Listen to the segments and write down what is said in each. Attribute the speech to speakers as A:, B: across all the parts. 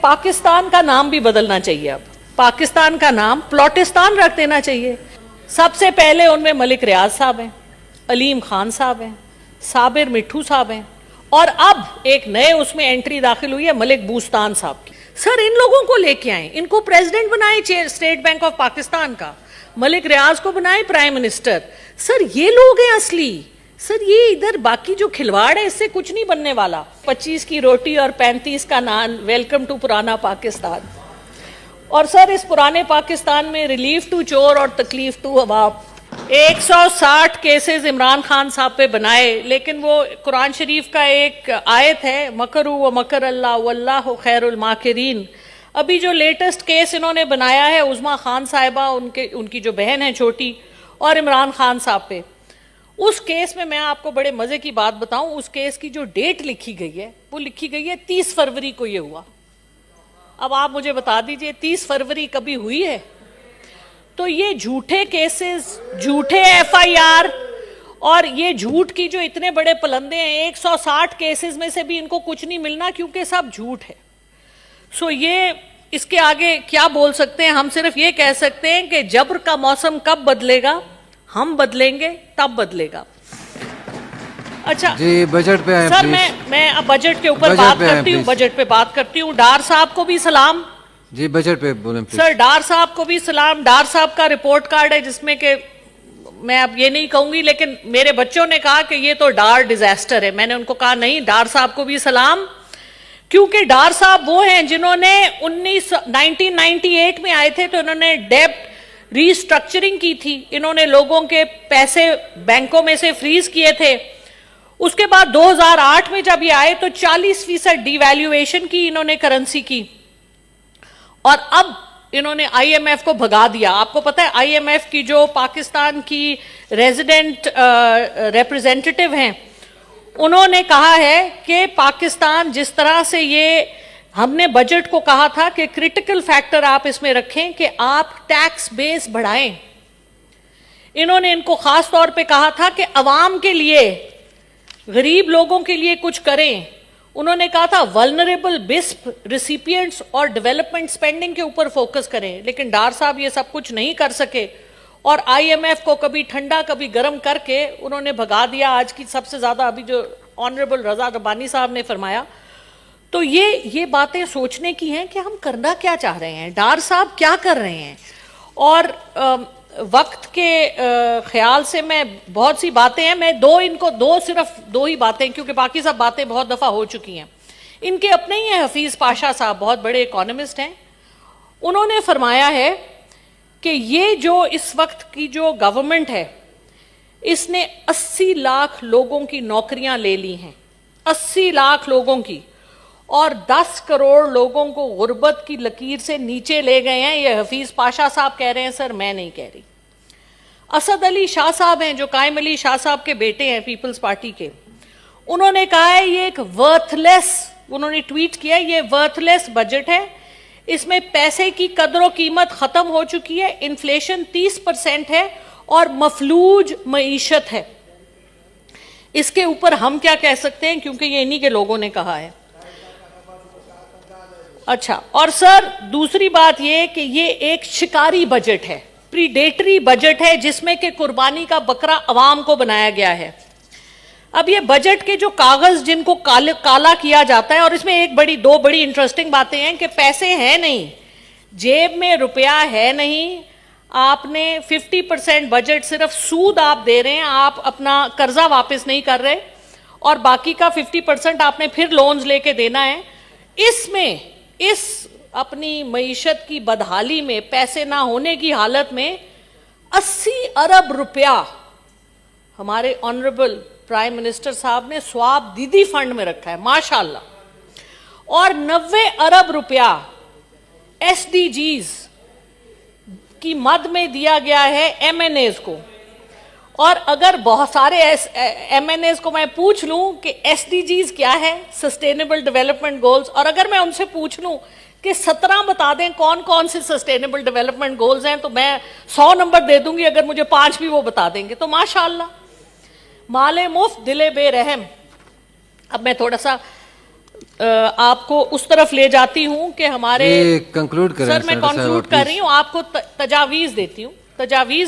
A: पाकिस्तान का नाम भी बदलना चाहिए। अब पाकिस्तान का नाम प्लॉटिस्तान रख देना चाहिए। सबसे पहले उनमें मलिक रियाज साहब हैं, अलीम खान साहब हैं, साबिर मिठू साहब हैं, और अब एक नए उसमें एंट्री दाखिल हुई है मलिक बूस्तान साहब की। सर इन लोगों को लेके आए, इनको प्रेसिडेंट बनाए स्टेट बैंक ऑफ पाकिस्तान का, मलिक रियाज को बनाए प्राइम मिनिस्टर। सर ये लोग हैं असली। सर ये इधर बाकी जो खिलवाड़ है इससे कुछ नहीं बनने वाला। 25 की रोटी और 35 का नान, वेलकम टू पुराना पाकिस्तान। और सर इस पुराने पाकिस्तान में रिलीफ टू चोर और तकलीफ to Awam. 160 cases Imran Khan साहब पे बनाए, लेकिन वो कुरान शरीफ का एक आयत है, मकरू व मकर अल्लाह वल्लाहु खैरुल माकिरीन। अभी जो लेटेस्ट केस इन्होंने बनाया है उज़मा खान साहिबा, उनकी जो बहन है छोटी, और इमरान खान साहब पे, उस केस में मैं आपको बड़े मजे की बात बताऊं, उस केस की जो डेट लिखी गई है वो लिखी गई है 30 फरवरी को ये हुआ। अब आप मुझे बता दीजिए 30 फरवरी कभी हुई है? तो ये झूठे केसेस, झूठे एफआईआर और ये झूठ की जो इतने बड़े पलंदे हैं, 160 केसेस में से भी इनको कुछ नहीं मिलना क्योंकि सब झूठ है। सो ये इसके आगे क्या बोल सकते हैं? हम सिर्फ ये कह सकते हैं कि जब्र का मौसम कब बदलेगा, हम बदलेंगे तब बदलेगा। अच्छा
B: जी, बजट पे आए
A: सर, मैं अब बजट के ऊपर बात करती हूँ, बजट पे बात करती हूँ। डार साहब को भी सलाम।
B: जी, बजट पे बोलें प्लीज।
A: सर डार साहब को भी सलाम। डार साहब का रिपोर्ट कार्ड है जिसमें कि मैं अब ये नहीं कहूंगी, लेकिन मेरे बच्चों ने कहा कि ये तो डार डिजास्टर है। मैंने उनको कहा नहीं, डार साहब को भी सलाम, क्योंकि डार साहब वो हैं जिन्होंने 1998 में आए थे तो इन्होंने डेब्ट रीस्ट्रक्चरिंग की थी, इन्होंने लोगों के पैसे बैंकों में से फ्रीज किए थे। उसके बाद 2008 में जब ये आए तो 40% डिवैल्यूएशन की इन्होंने करेंसी की, और अब इन्होंने आईएमएफ को भगा दिया। आपको पता है आईएमएफ की जो पाकिस्तान की रेजिडेंट रिप्रेजेंटेटिव हैं, उन्होंने कहा है कि पाकिस्तान जिस तरह से ये, हमने बजट को कहा था कि क्रिटिकल फैक्टर आप इसमें रखें कि आप टैक्स बेस बढ़ाएं। इन्होंने इनको खास तौर पे कहा था कि अवाम के लिए, गरीब लोगों के लिए कुछ करें। उन्होंने कहा था वल्नरेबल बिस्प रिसिपिएंट्स और डेवलपमेंट स्पेंडिंग के ऊपर फोकस करें, लेकिन डार साहब ये सब कुछ नहीं कर सके और आईएमएफ को कभी ठंडा कभी गर्म करके उन्होंने भगा दिया। आज की सबसे ज्यादा अभी जो ऑनरेबल रजा रब्बानी साहब ने फरमाया, तो ये बातें सोचने की हैं कि हम करना क्या चाह रहे हैं, डार साहब क्या कर रहे हैं। और वक्त के ख्याल से मैं बहुत सी बातें हैं, मैं सिर्फ दो ही बातें, क्योंकि बाकी सब बातें बहुत दफा हो चुकी हैं। इनके अपने ही हैं हफीज पाशा साहब, बहुत बड़े इकोनॉमिस्ट हैं। उन्होंने फरमाया है कि ये जो इस वक्त की जो गवर्नमेंट है, इसने 80 लाख लोगों की नौकरियां ले ली हैं, 80 लाख लोगों की, और 10 करोड़ लोगों को गुर्बत की लकीर से नीचे ले गए हैं। ये हफीज पाशा साहब कह रहे हैं, सर मैं नहीं कह रही। असद अली शाह साहब हैं जो कायम अली शाह साहब के बेटे हैं पीपल्स पार्टी के, उन्होंने कहा है ये एक वर्थलेस, उन्होंने ट्वीट किया, ये वर्थलेस बजट है, इसमें पैसे की कदर कीमत खत्म हो चुकी है, इन्फ्लेशन 30% है और मफलूज मईशत है। इसके ऊपर हम क्या कह सकते हैं, क्योंकि ये इन्हीं के लोगों ने कहा है। अच्छा, और सर दूसरी बात ये कि ये एक शिकारी बजट है, प्रीडेटरी बजट है, जिसमें कि कुर्बानी का बकरा अवाम को बनाया गया है। अब ये बजट के जो कागज जिनको काला किया जाता है, और इसमें दो बड़ी इंटरेस्टिंग बातें हैं कि पैसे हैं नहीं, जेब में रुपया है नहीं, आपने 50% बजट सिर्फ सूद आप दे रहे हैं, आप अपना कर्जा वापस नहीं कर रहे, और बाकी का 50% आपने फिर लोन्स लेके देना है। इसमें इस अपनी मईशत की बदहाली में, पैसे ना होने की हालत में 80 अरब रुपया हमारे ऑनरेबल प्राइम मिनिस्टर साहब ने स्वाब दीदी फंड में रखा है, माशाल्लाह, और 90 अरब रुपया एसडीजीज की मद में दिया गया है एमएनएज को। और अगर बहुत सारे एमएनएज को मैं पूछ लूं कि एसडीजीज क्या है, सस्टेनेबल डेवलपमेंट गोल्स, और अगर मैं उनसे पूछ लूं कि 17 बता दें कौन कौन से सस्टेनेबल डेवलपमेंट गोल्स हैं, तो मैं 100 नंबर दे दूंगी, अगर मुझे 5 भी वो बता देंगे तो माशाल्लाह। माले मुफ्त दिले बेरहम। अब मैं थोड़ा सा آپ کو اس طرف لے جاتی ہوں کہ ہمارے
B: یہ کنکلوڈ کریں
A: سر میں کنکلوڈ کر رہی ہوں، آپ کو تجاویز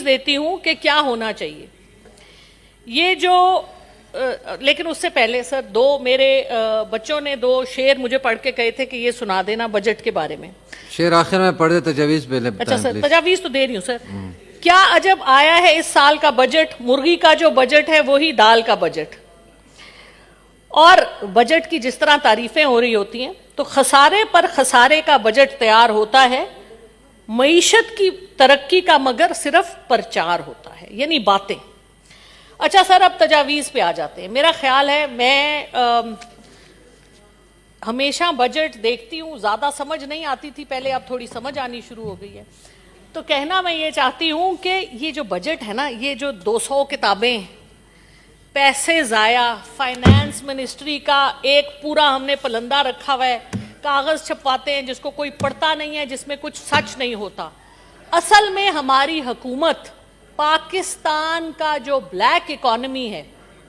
A: دیتی ہوں کہ کیا ہونا چاہیے. یہ جو لیکن اس سے پہلے سر میرے بچوں نے 2 شعر مجھے پڑھ کے کہے تھے کہ یہ سنا دینا بجٹ کے بارے میں.
B: شعر آخر میں پڑھ دے، تجاویز پہلے بتائیں.
A: اچھا سر، تجاویز تو دے رہی ہوں سر. کیا عجب آیا ہے اس سال کا بجٹ، مرغی کا جو بجٹ ہے وہی دال کا بجٹ. اور بجٹ کی جس طرح تعریفیں ہو رہی ہوتی ہیں تو خسارے پر خسارے کا بجٹ تیار ہوتا ہے، معیشت کی ترقی کا مگر صرف پرچار ہوتا ہے، یعنی باتیں. اچھا سر، اب تجاویز پہ آ جاتے ہیں. میرا خیال ہے میں ہمیشہ بجٹ دیکھتی ہوں، زیادہ سمجھ نہیں آتی تھی پہلے، اب تھوڑی سمجھ آنی شروع ہو گئی ہے. تو کہنا میں یہ چاہتی ہوں کہ یہ جو بجٹ ہے نا، یہ جو 200 کتابیں، پیسے ضائع، فائنانس منسٹری کا ایک پورا ہم نے پلندہ رکھا ہوا ہے، کاغذ چھپواتے ہیں جس کو کوئی پڑھتا نہیں ہے، جس میں کچھ سچ نہیں ہوتا. اصل میں ہماری حکومت پاکستان کا جو بلیک اکانومی ہے،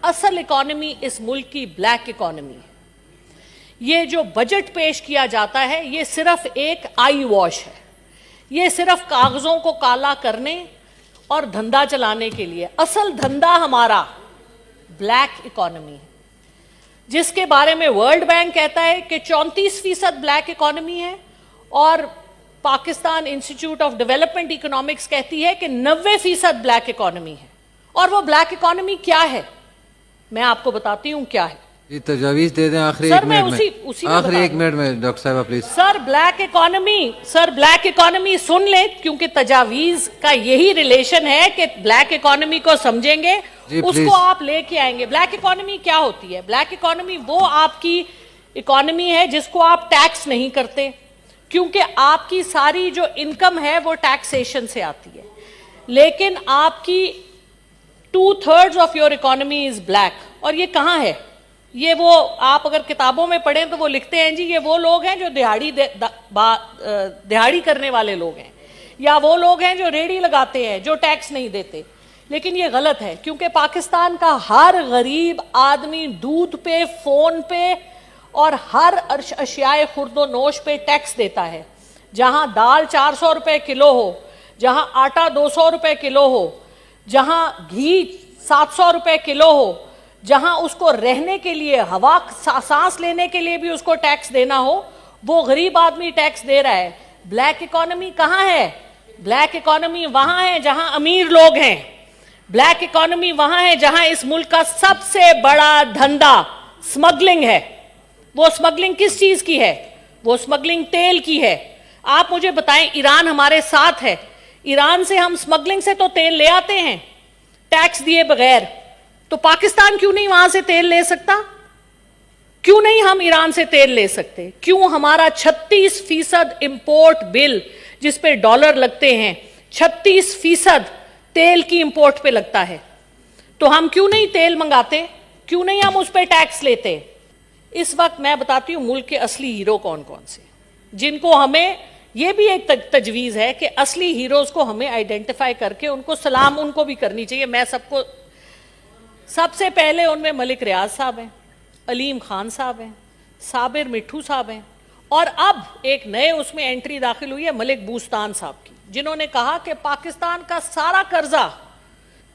A: اصل اکانومی اس ملک کی بلیک اکانومی ہے. یہ جو بجٹ پیش کیا جاتا ہے یہ صرف ایک آئی واش ہے، یہ صرف کاغذوں کو کالا کرنے اور دھندا چلانے کے لیے. اصل دھندا ہمارا بلیک اکانومی ہے، جس کے بارے میں ورلڈ بینک کہتا ہے کہ 34% بلیک اکانومی ہے، اور Pakistan institute of development economics کہتی ہے کہ 90% بلیک اکانومی ہے. اور وہ بلیک اکانومی کیا ہے میں آپ کو بتاتی ہوں کیا ہے.
B: یہ تجاویز دے دیں آخری
A: سر
B: 1
A: میں
B: منٹ میں، آخری 1 منٹ میں ڈاکٹر صاحبہ پلیز.
A: سر بلیک اکانومی سن لیں، کیونکہ تجاویز کا یہی ریلیشن ہے کہ بلیک اکانومی کو سمجھیں گے اس کو آپ لے کے آئیں گے. بلیک اکانومی کیا ہوتی ہے؟ بلیک اکانومی وہ آپ کی اکانومی ہے جس کو آپ ٹیکس نہیں کرتے، کیونکہ آپ کی ساری جو انکم ہے وہ ٹیکسیشن سے آتی ہے، لیکن آپ کی 2/3 of your economy is black. اور یہ کہاں ہے؟ یہ وہ آپ اگر کتابوں میں پڑھیں تو وہ لکھتے ہیں جی یہ وہ لوگ ہیں جو دہاڑی کرنے والے لوگ ہیں، یا وہ لوگ ہیں جو ریڑھی لگاتے ہیں، جو ٹیکس نہیں دیتے. لیکن یہ غلط ہے، کیونکہ پاکستان کا ہر غریب آدمی دودھ پہ، فون پہ اور ہر اشیاء خرد و نوش پہ ٹیکس دیتا ہے. جہاں دال 400 روپے کلو ہو، جہاں آٹا 200 روپے کلو ہو، جہاں گھی 700 روپے کلو ہو، جہاں اس کو رہنے کے لیے، ہوا سانس لینے کے لیے بھی اس کو ٹیکس دینا ہو، وہ غریب آدمی ٹیکس دے رہا ہے. بلیک اکانومی کہاں ہے؟ بلیک اکانومی وہاں ہے جہاں امیر لوگ ہیں. بلیک اکانومی وہاں ہے جہاں اس ملک کا سب سے بڑا دھندا سمگلنگ ہے. وہ سمگلنگ کس چیز کی ہے؟ وہ سمگلنگ تیل کی ہے. آپ مجھے بتائیں، ایران ہمارے ساتھ ہے، ایران سے ہم سمگلنگ سے تو تیل لے آتے ہیں ٹیکس دیے بغیر. تو پاکستان کیوں نہیں وہاں سے تیل لے سکتا؟ کیوں نہیں ہم ایران سے تیل لے سکتے؟ کیوں ہمارا 36% امپورٹ بل جس پہ ڈالر لگتے ہیں، 36% تیل کی امپورٹ پہ لگتا ہے، تو ہم کیوں نہیں تیل منگاتے؟ کیوں نہیں ہم اس پہ ٹیکس لیتے؟ اس وقت میں بتاتی ہوں ملک کے اصلی ہیرو کون کون سے، جن کو ہمیں، یہ بھی ایک تجویز ہے کہ اصلی ہیروز کو ہمیں آئیڈینٹیفائی کر کے ان کو سلام ان کو بھی کرنی چاہیے. میں سب سے پہلے ان میں ملک ریاض صاحب ہیں، علیم خان صاحب ہیں، صابر مٹھو صاحب ہیں، اور اب ایک نئے اس میں انٹری داخل ہوئی ہے ملک بوستان صاحب کی، جنہوں نے کہا کہ پاکستان کا سارا قرضہ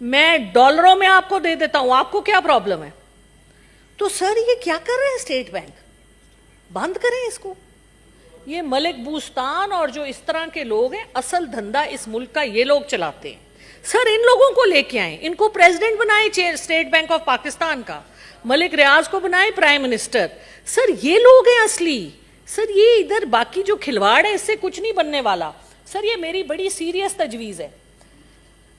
A: میں ڈالروں میں آپ کو دے دیتا ہوں، آپ کو کیا پرابلم ہے؟ تو سر یہ کیا کر رہے ہیں اسٹیٹ بینک؟ بند کریں اس کو. یہ ملک بوستان اور جو اس طرح کے لوگ ہیں، اصل دھندا اس ملک کا یہ لوگ چلاتے ہیں. سر ان لوگوں کو لے کے آئیں، ان کو پریزیڈنٹ بنائیں اسٹیٹ بینک آف پاکستان کا، ملک ریاض کو بنائیں پرائم منسٹر. سر یہ لوگ ہیں اصلی. سر یہ ادھر باقی جو کھلواڑ ہے اس سے کچھ نہیں بننے والا. سر یہ میری بڑی سیریس تجویز ہے.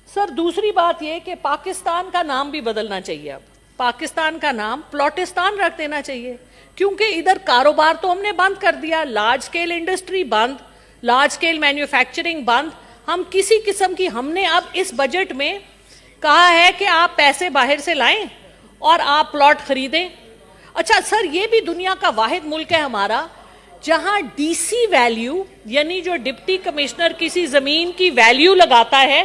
A: سر دوسری بات یہ کہ پاکستان کا نام بھی بدلنا چاہیے. اب پاکستان کا نام پلاٹستان رکھ دینا چاہیے، کیونکہ ادھر کاروبار تو ہم نے بند کر دیا، لارج سکیل انڈسٹری بند، لارج سکیل مینوفیکچرنگ بند. ہم کسی قسم کی، ہم نے اب اس بجٹ میں کہا ہے کہ آپ پیسے باہر سے لائیں اور آپ پلاٹ خریدیں. اچھا سر یہ بھی دنیا کا واحد ملک ہے ہمارا جہاں ڈی سی ویلیو، یعنی جو ڈپٹی کمشنر کسی زمین کی ویلیو لگاتا ہے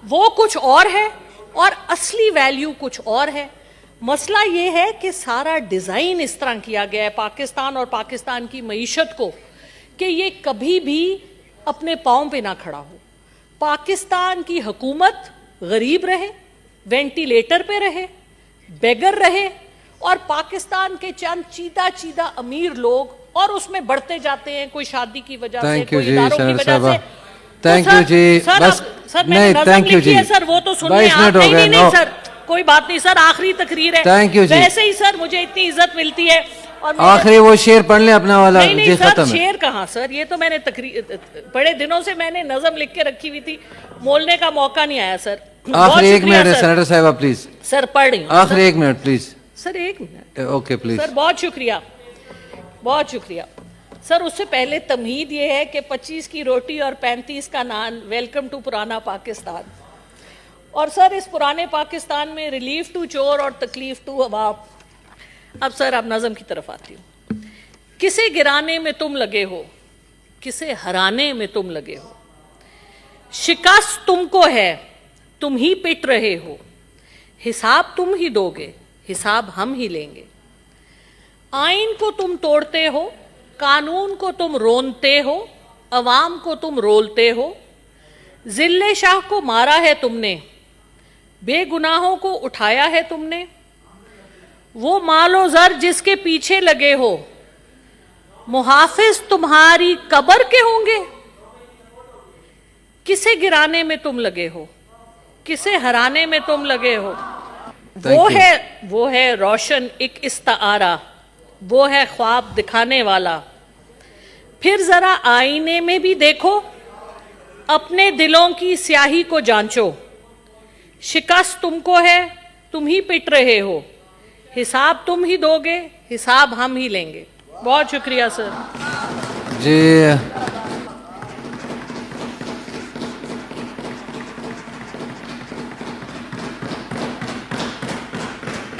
A: وہ کچھ اور ہے اور اصلی ویلیو کچھ اور ہے. मसला ये है कि सारा डिजाइन इस तरह किया गया है पाकिस्तान और पाकिस्तान की मईशत को कि ये कभी भी अपने पांव पे ना खड़ा हो। पाकिस्तान की हुकूमत गरीब रहे, वेंटिलेटर पे रहे, बेगर रहे, और पाकिस्तान के चंद चीदा चीदा अमीर लोग और उसमें बढ़ते जाते हैं, कोई शादी की वजह से,
B: थैंक यू
A: कोई
B: जी
A: इदारों की
B: सर
A: वजह
B: साहबा,
A: से।
B: थैंक
A: तो
B: यू जी,
A: सर,
B: बस
A: सर मैंने
B: नहीं
A: नज़म
B: थैंक यू
A: लिखी
B: जी,
A: है सर, वो तो सुनिए
B: 22
A: आप।
B: मिनट हो
A: नहीं
B: गए,
A: नहीं
B: नो
A: सर, कोई बात नहीं सर, आखिरी तकरीर है।
B: थैंक यू जी।
A: वैसे ही सर मुझे इतनी इज्जत मिलती है और
B: आखिरी वो शेर पढ़ लें अपना वाला,
A: नहीं नहीं
B: जी
A: सर,
B: खत्म है।
A: शेर कहाँ सर, ये तो मैंने बड़े दिनों से मैंने नज़म लिख के रखी हुई थी, बोलने का मौका नहीं आया सर। बहुत
B: आखिरी एक
A: शुक्रिया
B: मिनट है
A: सर।
B: सेनेटर साहिबा प्लीज,
A: सर पढ़ रही हूँ
B: आखिरी एक मिनट प्लीज,
A: सर, एक मिनट
B: ओके प्लीज।
A: सर, बहुत शुक्रिया, बहुत शुक्रिया सर। उससे पहले तमहीद ये है कि 25 की रोटी और 35 का नान, वेलकम टू पुराना पाकिस्तान। और सर इस पुराने पाकिस्तान में रिलीफ टू चोर और तकलीफ टू अवाम। अब सर अब नज़म की तरफ आती हूँ। किसे गिराने में तुम लगे हो, किसे हराने में तुम लगे हो, शिकस्त तुमको है, तुम ही पिट रहे हो, हिसाब तुम ही दोगे, हिसाब हम ही लेंगे। आइन को तुम तोड़ते हो, कानून को तुम रोनते हो, अवाम को तुम रोलते हो। जिल्ले शाह को मारा है तुमने, बेगुनाहों को उठाया है तुमने। वो मालो जर जिसके पीछे लगे हो, मुहाफिज तुम्हारी कब्र के होंगे। किसे गिराने में तुम लगे हो, किसे हराने में तुम लगे हो। वो है रोशन एक इस्तारा, वो है ख्वाब दिखाने वाला। फिर जरा आईने में भी देखो, अपने दिलों की स्याही को जांचो। शिकस्त तुमको है, तुम ही पिट रहे हो, हिसाब तुम ही दोगे, हिसाब हम ही लेंगे। बहुत शुक्रिया सर
B: जी।